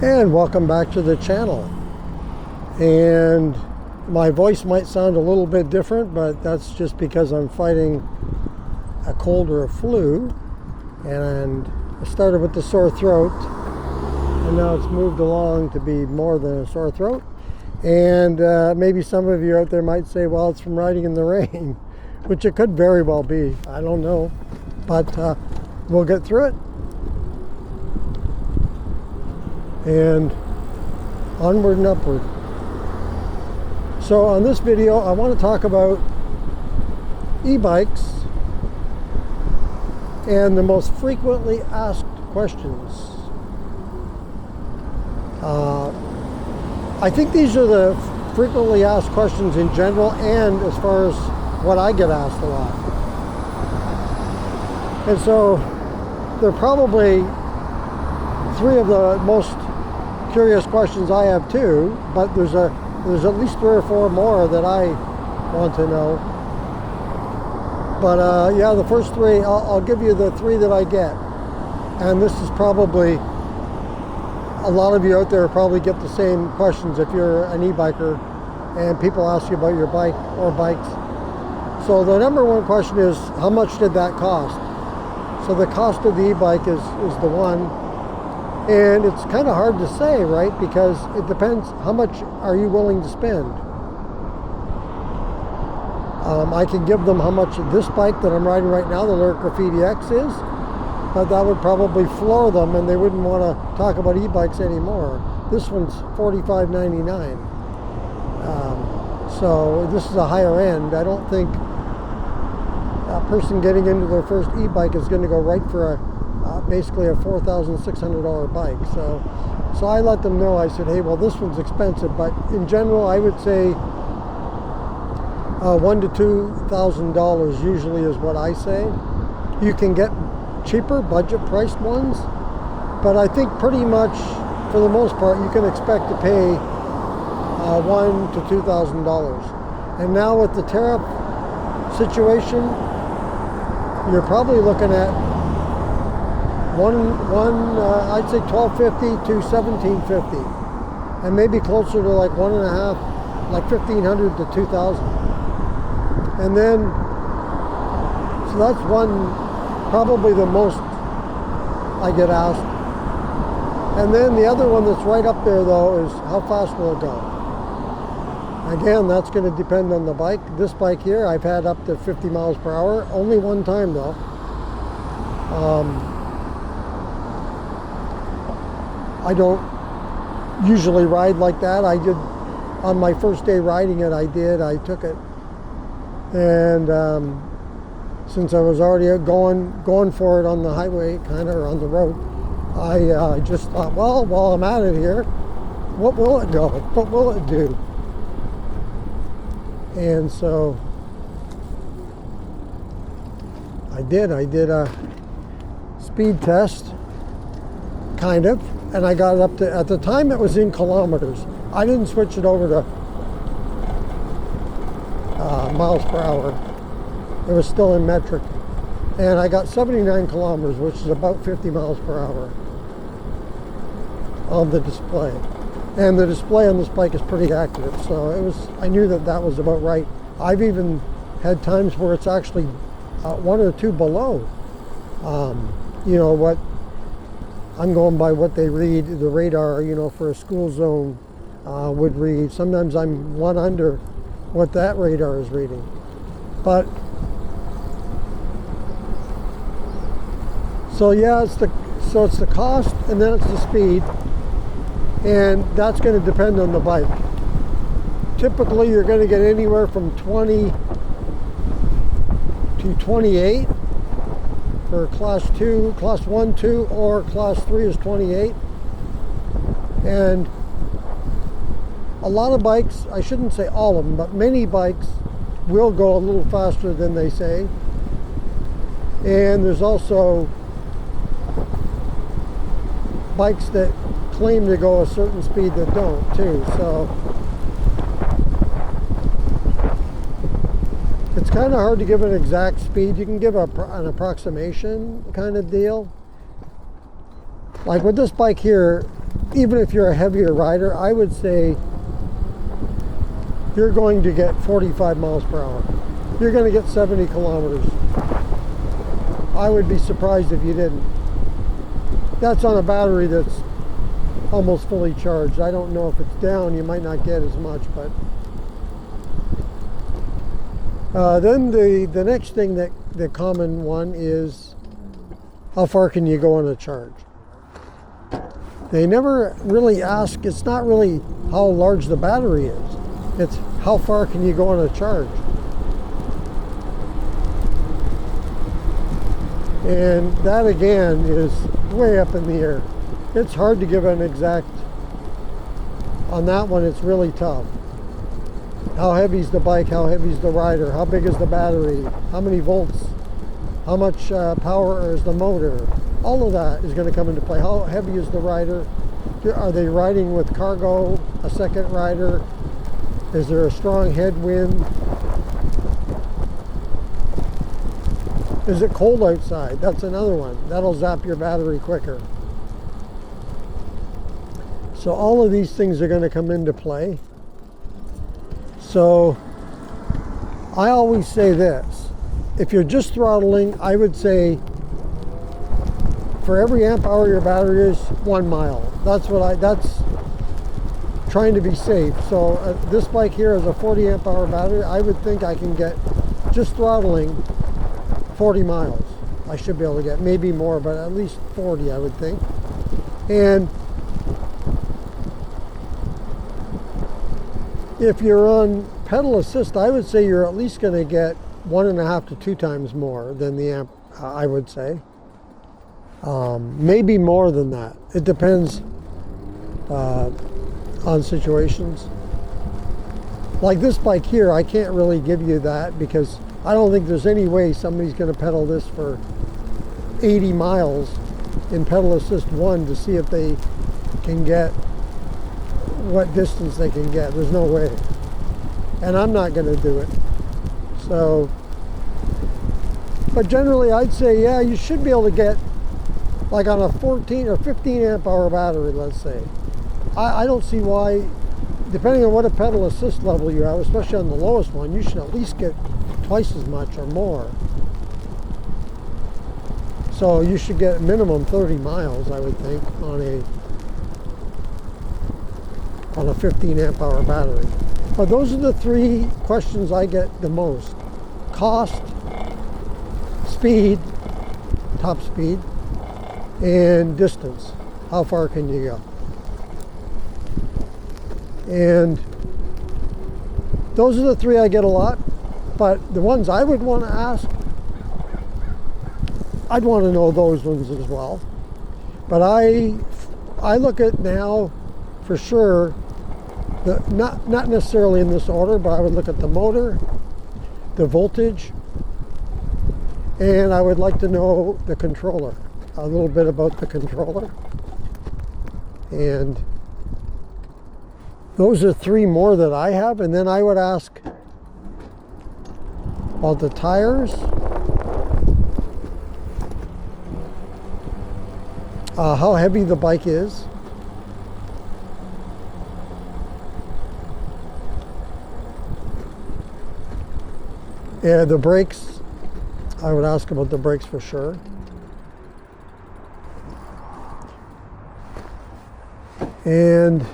And welcome back to the channel. And my voice might sound a little bit different, but that's just because I'm fighting a cold or a flu. And I started with the sore throat, and now it's moved along to be more than a sore throat. And maybe some of you out there might say, well, it's from riding in the rain, which it could very well be. I don't know, but we'll get through it. And onward and upward. So on this video, I want to talk about e-bikes and the most frequently asked questions. I think these are the frequently asked questions in general, and as far as what I get asked a lot. And so they're probably three of the most curious questions I have too, but there's at least 3 or 4 more that I want to know. But yeah, the first 3, I'll give you the 3 that I get. And this is probably, a lot of you out there probably get the same questions if you're an e-biker and people ask you about your bike or bikes. So the number 1 question is, how much did that cost? So the cost of the e-bike is the one. And it's kind of hard to say, right? Because it depends, how much are you willing to spend? I can give them how much this bike that I'm riding right now, the Lyric Graffiti X, is, but that would probably floor them and they wouldn't want to talk about e-bikes anymore. This one's $45.99. So this is a higher end. I don't think a person getting into their first e-bike is going to go right for basically a $4,600 bike. So I let them know. I said, hey, well, this one's expensive, but in general, I would say $1,000 to $2,000 usually is what I say. You can get cheaper, budget-priced ones, but I think pretty much, for the most part, you can expect to pay $1,000 to $2,000. And now with the tariff situation, you're probably looking at I'd say $1,250 to $1,750, and maybe closer to like 1.5, like $1,500 to $2,000. And then, so that's one, probably the most I get asked. And then the other one that's right up there though is, how fast will it go? Again, that's going to depend on the bike. This bike here, I've had up to 50 miles per hour, only one time though. I don't usually ride like that. I did, on my first day riding it, I took it. And since I was already going for it on the highway, kind of, or on the road, I just thought, well, while I'm at it here, what will it go? What will it do? And so I did a speed test, kind of. And I got it up to, at the time it was in kilometers. I didn't switch it over to miles per hour. It was still in metric. And I got 79 kilometers, which is about 50 miles per hour on the display. And the display on this bike is pretty accurate. So I knew that was about right. I've even had times where it's actually 1 or 2 below, you know, what I'm going by what they read, the radar, you know, for a school zone would read. Sometimes I'm 1 under what that radar is reading. But, so yeah, it's the cost, and then it's the speed, and that's going to depend on the bike. Typically, you're going to get anywhere from 20 to 28. For class 2, class 1, 2, or class 3 is 28. And a lot of bikes, I shouldn't say all of them, but many bikes will go a little faster than they say. And there's also bikes that claim to go a certain speed that don't too. So it's kind of hard to give an exact speed. You can give an approximation kind of deal. Like with this bike here, even if you're a heavier rider, I would say you're going to get 45 miles per hour. You're going to get 70 kilometers. I would be surprised if you didn't. That's on a battery that's almost fully charged. I don't know if it's down, you might not get as much, but then the next thing, that the common one is, how far can you go on a charge? They never really ask, it's not really how large the battery is, it's how far can you go on a charge. And that again is way up in the air. It's hard to give an exact, on that one it's really tough. How heavy is the bike, how heavy is the rider, how big is the battery, how many volts, how much power is the motor. All of that is going to come into play. How heavy is the rider? Are they riding with cargo, a second rider? Is there a strong headwind? Is it cold outside? That's another one. That'll zap your battery quicker. So all of these things are going to come into play. So I always say this. If you're just throttling, I would say for every amp hour your battery is 1 mile. That's trying to be safe. So this bike here is a 40 amp hour battery. I would think I can get, just throttling, 40 miles. I should be able to get, maybe more, but at least 40 I would think. And if you're on pedal assist, I would say you're at least going to get 1.5 to 2 times more than the amp, I would say. Maybe more than that. It depends on situations. Like this bike here, I can't really give you that because I don't think there's any way somebody's going to pedal this for 80 miles in pedal assist 1 to see if they can get what distance they can get. There's no way. And I'm not going to do it. So, but generally I'd say, yeah, you should be able to get, like on a 14 or 15 amp hour battery, let's say. I don't see why, depending on what a pedal assist level you have, especially on the lowest one, you should at least get twice as much or more. So you should get minimum 30 miles, I would think, on a 15 amp hour battery. But those are the 3 questions I get the most. Cost, speed, top speed, and distance. How far can you go? And those are the 3 I get a lot. But the ones I would want to ask, I'd want to know those ones as well. But I look at now, for sure, not necessarily in this order, but I would look at the motor, the voltage, and I would like to know the controller, a little bit about the controller. And those are 3 more that I have. And then I would ask about the tires, how heavy the bike is, yeah, the brakes. I would ask about the brakes for sure. And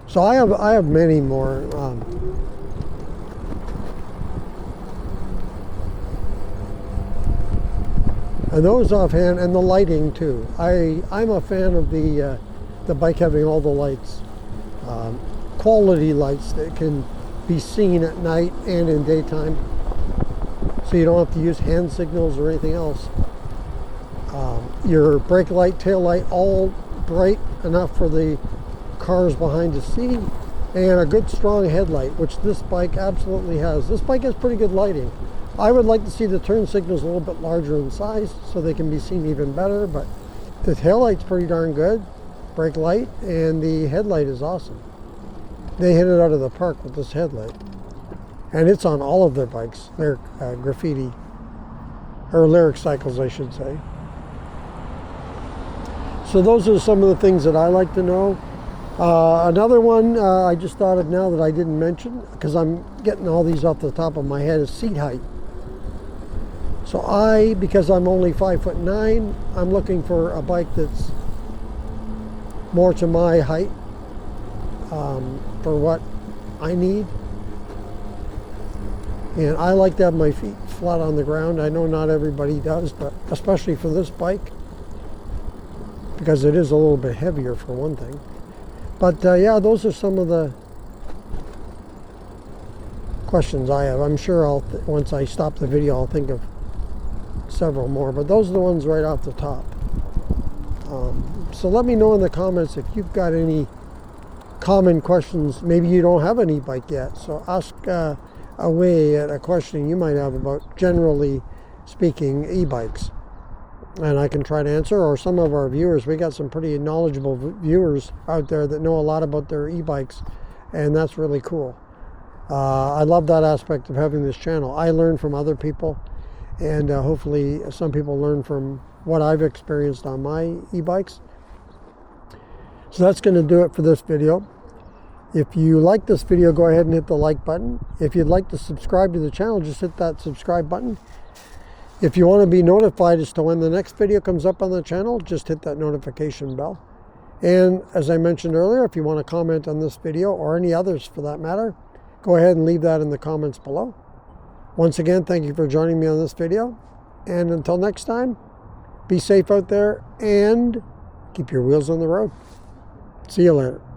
so I have many more. And those offhand, and the lighting too. I'm a fan of the bike having all the lights, quality lights that can be seen at night and in daytime. So you don't have to use hand signals or anything else. Your brake light, tail light, all bright enough for the cars behind to see, and a good strong headlight, which this bike absolutely has. This bike has pretty good lighting. I would like to see the turn signals a little bit larger in size so they can be seen even better, but the tail light's pretty darn good, brake light, and the headlight is awesome. They hit it out of the park with this headlight. And it's on all of their bikes, their graffiti, or lyric cycles, I should say. So those are some of the things that I like to know. Another one I just thought of now that I didn't mention, because I'm getting all these off the top of my head, is seat height. So because I'm only 5'9", I'm looking for a bike that's more to my height for what I need. And I like to have my feet flat on the ground. I know not everybody does, but especially for this bike, because it is a little bit heavier for one thing. But yeah, those are some of the questions I have. I'm sure once I stop the video, I'll think of several more, but those are the ones right off the top. So let me know in the comments if you've got any common questions. Maybe you don't have an e-bike yet, so ask away at a question you might have about, generally speaking, e-bikes, and I can try to answer. Or some of our viewers, we got some pretty knowledgeable viewers out there that know a lot about their e-bikes, and that's really cool. I love that aspect of having this channel. I learn from other people, and hopefully some people learn from what I've experienced on my e-bikes. So that's going to do it for this video. If you like this video, go ahead and hit the like button. If you'd like to subscribe to the channel, just hit that subscribe button. If you want to be notified as to when the next video comes up on the channel, just hit that notification bell. And as I mentioned earlier, if you want to comment on this video, or any others for that matter, go ahead and leave that in the comments below. Once again, thank you for joining me on this video. And until next time, be safe out there and keep your wheels on the road. See you later.